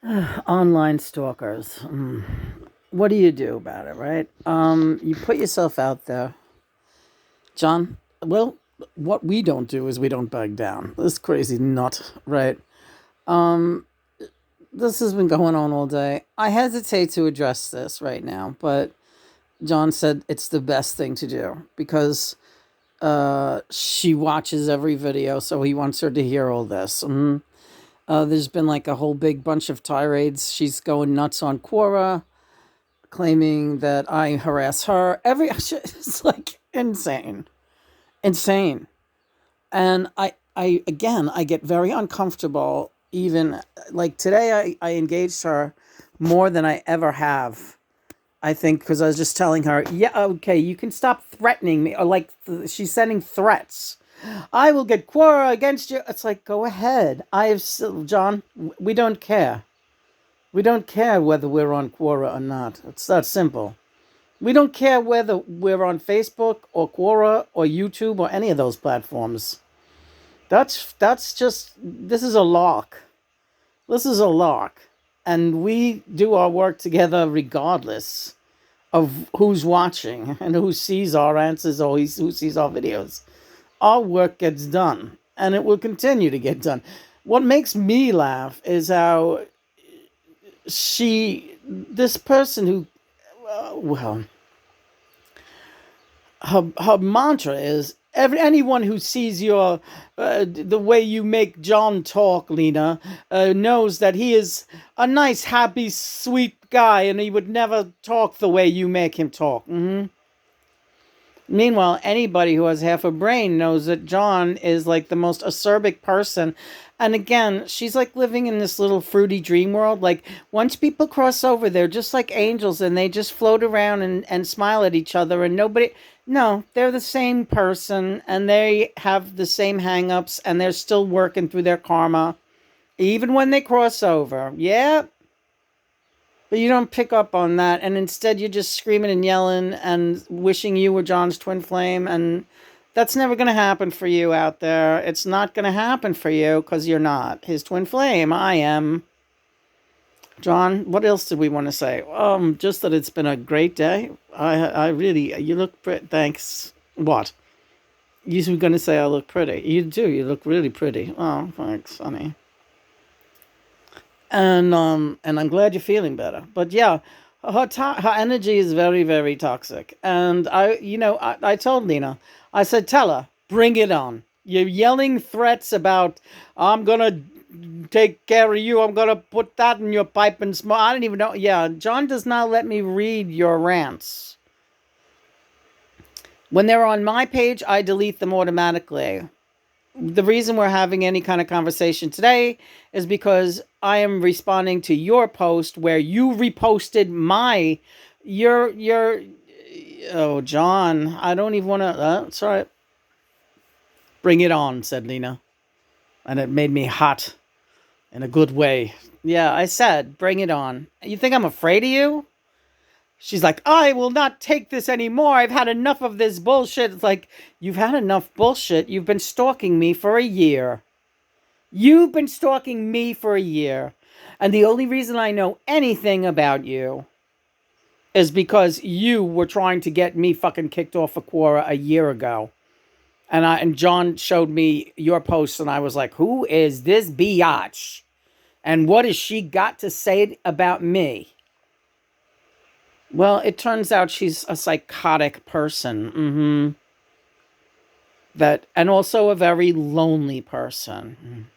Online stalkers. What do you do about it, right? You put yourself out there, John. Well, what we don't do is we don't back down. This crazy nut, right? Um, this has been going on all day. I hesitate to address this right now, but John said it's the best thing to do because she watches every video, so he wants her to hear all this. There's been like a whole big bunch of tirades. She's going nuts on Quora, claiming that I harass her. It's like insane, insane. And I again, I get very uncomfortable. Even like today, I engaged her more than I ever have. I think because I was just telling her, yeah, okay, you can stop threatening me, or like she's sending threats. I will get Quora against you. It's like, go ahead. John, we don't care. We don't care whether we're on Quora or not. It's that simple. We don't care whether we're on Facebook or Quora or YouTube or any of those platforms. That's just this is a lark. This is a lark. And we do our work together regardless of who's watching and who sees our answers or who sees our videos. Our work gets done and it will continue to get done. What makes me laugh is how this person who, well, her mantra is anyone who sees the way you make John talk, Lena, knows that he is a nice, happy, sweet guy, and he would never talk the way you make him talk. Meanwhile, anybody who has half a brain knows that John is like the most acerbic person. And again, she's like living in this little fruity dream world. Like once people cross over, they're just like angels and they just float around and smile at each other and nobody. No, they're the same person and they have the same hangups and they're still working through their karma, even when they cross over. Yeah, but you don't pick up on that, and instead you're just screaming and yelling and wishing you were John's twin flame, and that's never going to happen for you out there. It's not going to happen for you because you're not his twin flame. I am. John, what else did we want to say? Just that it's been a great day. I really, you look pretty. Thanks. What? You were going to say I look pretty. You do. You look really pretty. Oh, thanks, honey. And I'm glad you're feeling better. But yeah, her energy is very very toxic. And I told Lena, I said, tell her, bring it on. You're yelling threats about I'm gonna take care of you. I'm gonna put that in your pipe and smoke. I don't even know. Yeah, John does not let me read your rants. When they're on my page, I delete them automatically. The reason we're having any kind of conversation today is because I am responding to your post where you reposted your oh John, I don't even want to it's all right. Bring it on, said Lena. And it made me hot in a good way. Yeah, I said, bring it on. You think I'm afraid of you? She's like, I will not take this anymore. I've had enough of this bullshit. It's like, you've had enough bullshit. You've been stalking me for a year. You've been stalking me for a year. And the only reason I know anything about you is because you were trying to get me fucking kicked off of Quora a year ago. And John showed me your post and I was like, who is this biatch? And what has she got to say about me? Well, it turns out she's a psychotic person. And also a very lonely person.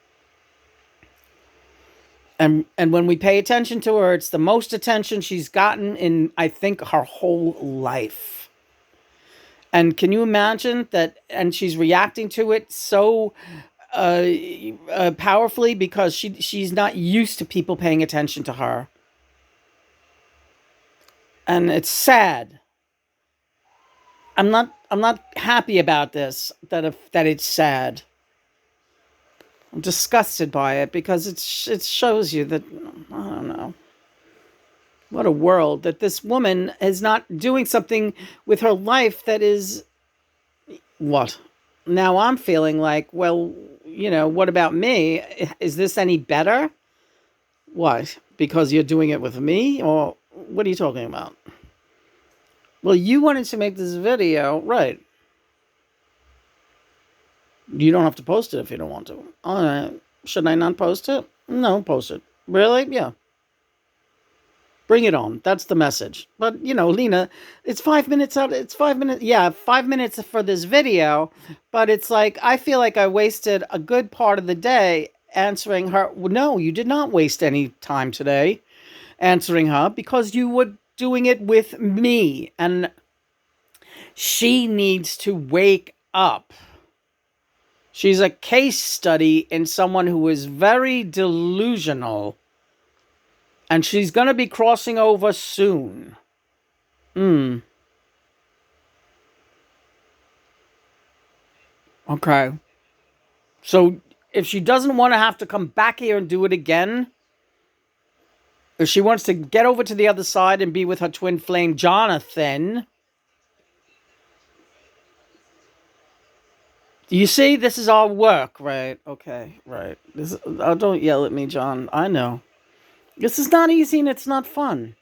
And when we pay attention to her, it's the most attention she's gotten in, I think, her whole life. And can you imagine that? And she's reacting to it so powerfully because she's not used to people paying attention to her. And it's sad. I'm not happy about this. That it's sad. I'm disgusted by it because it shows you that I don't know what a world that this woman is not doing something with her life that is what. Now I'm feeling like, well, what about me? Is this any better? What? Because you're doing it with me? Or what are you talking about? Well, you wanted to make this video, right? You don't have to post it if you don't want to. All right. Should I not post it? No, post it. Really? Yeah. Bring it on. That's the message. But, Lena, it's 5 minutes out. It's 5 minutes. Yeah, 5 minutes for this video. But it's like, I feel like I wasted a good part of the day answering her. No, you did not waste any time today answering her because you were doing it with me. And she needs to wake up. She's a case study in someone who is very delusional. And she's going to be crossing over soon. Okay. So if she doesn't want to have to come back here and do it again, if she wants to get over to the other side and be with her twin flame, Jonathan. You see, this is our work, right? Okay, right. Don't yell at me, John. I know. This is not easy and it's not fun.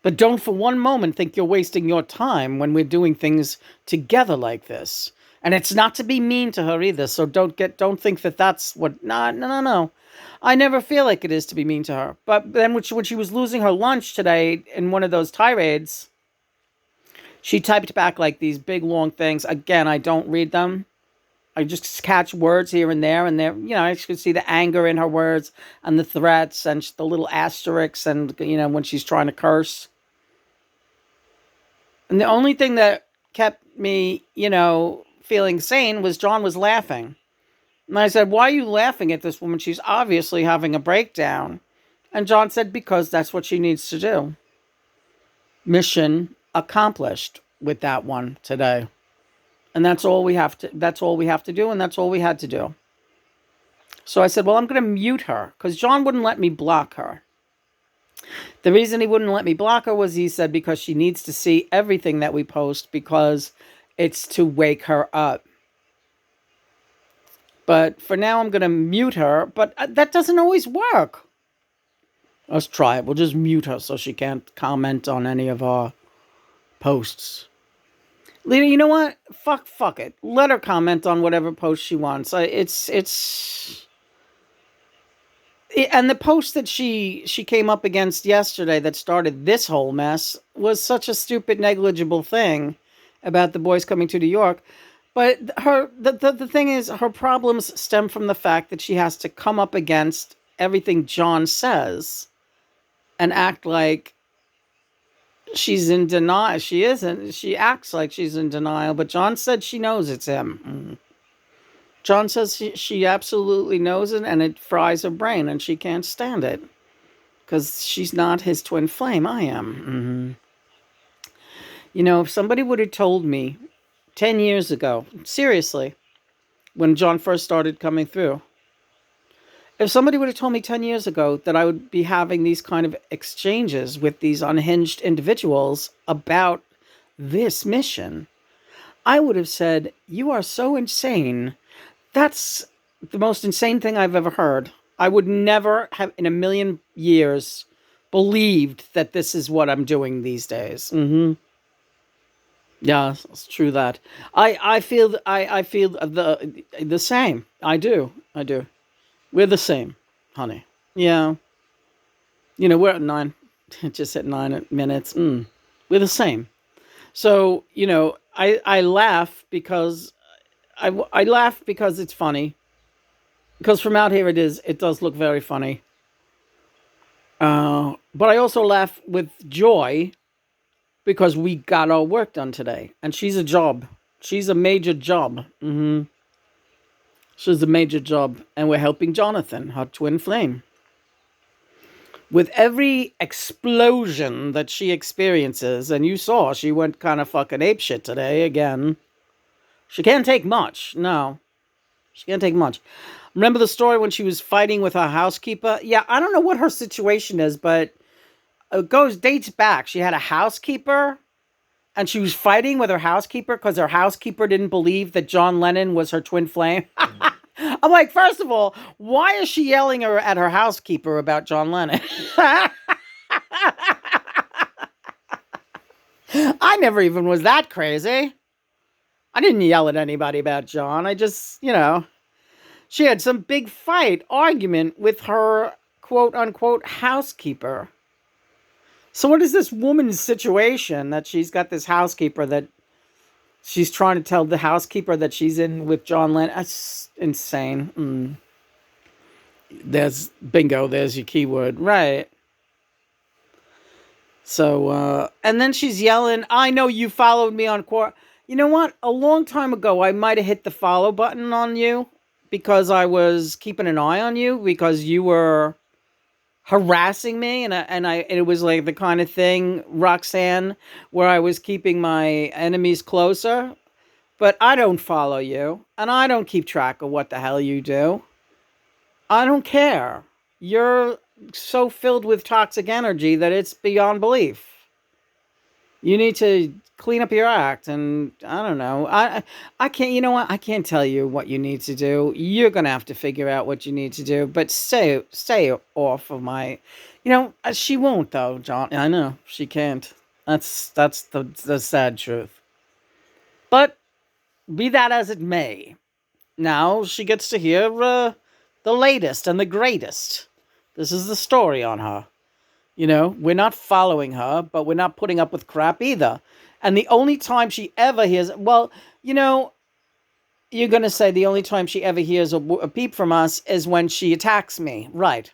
But don't for one moment think you're wasting your time when we're doing things together like this. And it's not to be mean to her either, so don't think that that's what... No. I never feel like it is to be mean to her. But then when she was losing her lunch today in one of those tirades, she typed back like these big long things. Again, I don't read them. I just catch words here and there. I could see the anger in her words and the threats and the little asterisks and, when she's trying to curse. And the only thing that kept me, feeling sane was John was laughing. And I said, why are you laughing at this woman? She's obviously having a breakdown. And John said, because that's what she needs to do. Mission accomplished with that one today. And that's all we have to do, and that's all we had to do. So I said, well, I'm going to mute her, because John wouldn't let me block her. The reason he wouldn't let me block her was he said because she needs to see everything that we post because it's to wake her up. But for now, I'm going to mute her, but that doesn't always work. Let's try it. We'll just mute her so she can't comment on any of our posts. Lena, you know what? Fuck it. Let her comment on whatever post she wants. And the post that she came up against yesterday that started this whole mess was such a stupid, negligible thing about the boys coming to New York. But the thing is, her problems stem from the fact that she has to come up against everything John says and act like she's in denial. She isn't. She acts like she's in denial, but John said she knows it's him. John says she absolutely knows it, and it fries her brain, and she can't stand it. Because she's not his twin flame. I am. If somebody would have told me 10 years ago, seriously, when John first started coming through, if somebody would have told me 10 years ago that I would be having these kind of exchanges with these unhinged individuals about this mission, I would have said, you are so insane. That's the most insane thing I've ever heard. I would never have in a million years believed that this is what I'm doing these days. Yeah, it's true that. I feel the same. I do. We're the same, honey. Yeah. We're at 9. Just at 9 minutes. We're the same. So, I laugh because I laugh because it's funny. Because from out here it does look very funny. But I also laugh with joy because we got our work done today. And she's a job. She's a major job. She's a major job. And we're helping Jonathan, her twin flame. With every explosion that she experiences, and you saw she went kind of fucking apeshit today again. She can't take much. No. She can't take much. Remember the story when she was fighting with her housekeeper? Yeah, I don't know what her situation is, but it dates back. She had a housekeeper, and she was fighting with her housekeeper because her housekeeper didn't believe that John Lennon was her twin flame. I'm like, first of all, why is she yelling at her housekeeper about John Lennon? I never even was that crazy. I didn't yell at anybody about John. I just, she had some big argument with her quote unquote housekeeper. So, what is this woman's situation that she's got this housekeeper that she's trying to tell the housekeeper that she's in with John Lennon? That's insane. There's bingo, there's your keyword. Right. So, and then she's yelling, I know you followed me on court. You know what? A long time ago, I might have hit the follow button on you because I was keeping an eye on you because you were harassing me. It was like the kind of thing, Roxanne, where I was keeping my enemies closer. But I don't follow you and I don't keep track of what the hell you do. I don't care. You're so filled with toxic energy that it's beyond belief. You need to clean up your act, and I don't know. I can't. You know what? I can't tell you what you need to do. You're gonna have to figure out what you need to do. But stay off of my. She won't though, John. I know she can't. That's the sad truth. But be that as it may, now she gets to hear the latest and the greatest. This is the story on her. We're not following her, but we're not putting up with crap either. And the only time she ever hears, well, you're going to say the only time she ever hears a peep from us is when she attacks me. Right.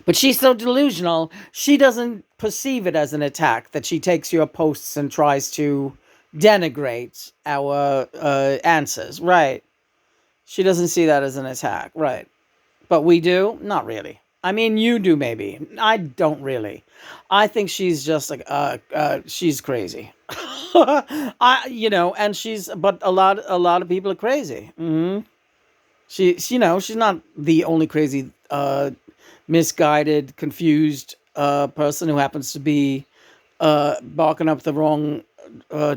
But she's so delusional, she doesn't perceive it as an attack, that she takes your posts and tries to denigrate our answers. Right. She doesn't see that as an attack. Right. But we do? Not really. I mean, you do maybe. I don't really. I think she's just like, she's crazy. But a lot of people are crazy. She's not the only crazy, misguided, confused person who happens to be barking up the wrong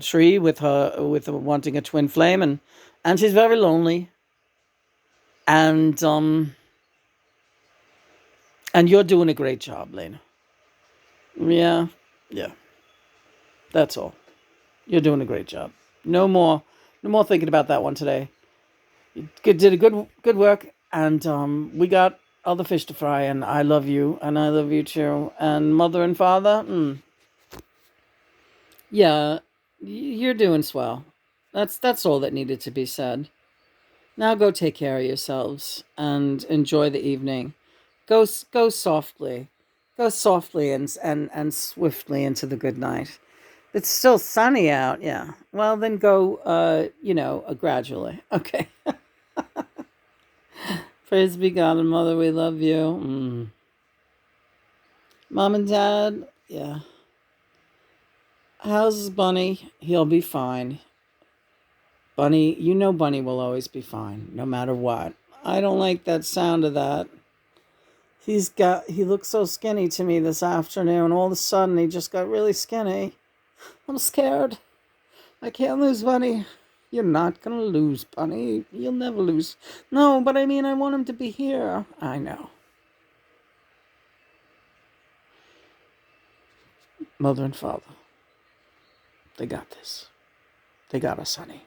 tree with wanting a twin flame, and she's very lonely, and you're doing a great job, Lena. Yeah, yeah. That's all. You're doing a great job. No more thinking about that one today. You did a good work, and we got other fish to fry. And I love you, and I love you too. And mother and father, yeah, you're doing swell. That's all that needed to be said. Now go take care of yourselves and enjoy the evening. Go softly, and swiftly into the good night. It's still sunny out, yeah. Well, then go, gradually. Okay. Praise be God and Mother, we love you. Mom and Dad, yeah. How's Bunny? He'll be fine. Bunny, Bunny will always be fine, no matter what. I don't like that sound of that. He looked so skinny to me this afternoon. All of a sudden, he just got really skinny. I'm scared. I can't lose Bunny. You're not gonna lose Bunny. You'll never lose. No, but I mean, I want him to be here. I know. Mother and father, they got this. They got us, honey.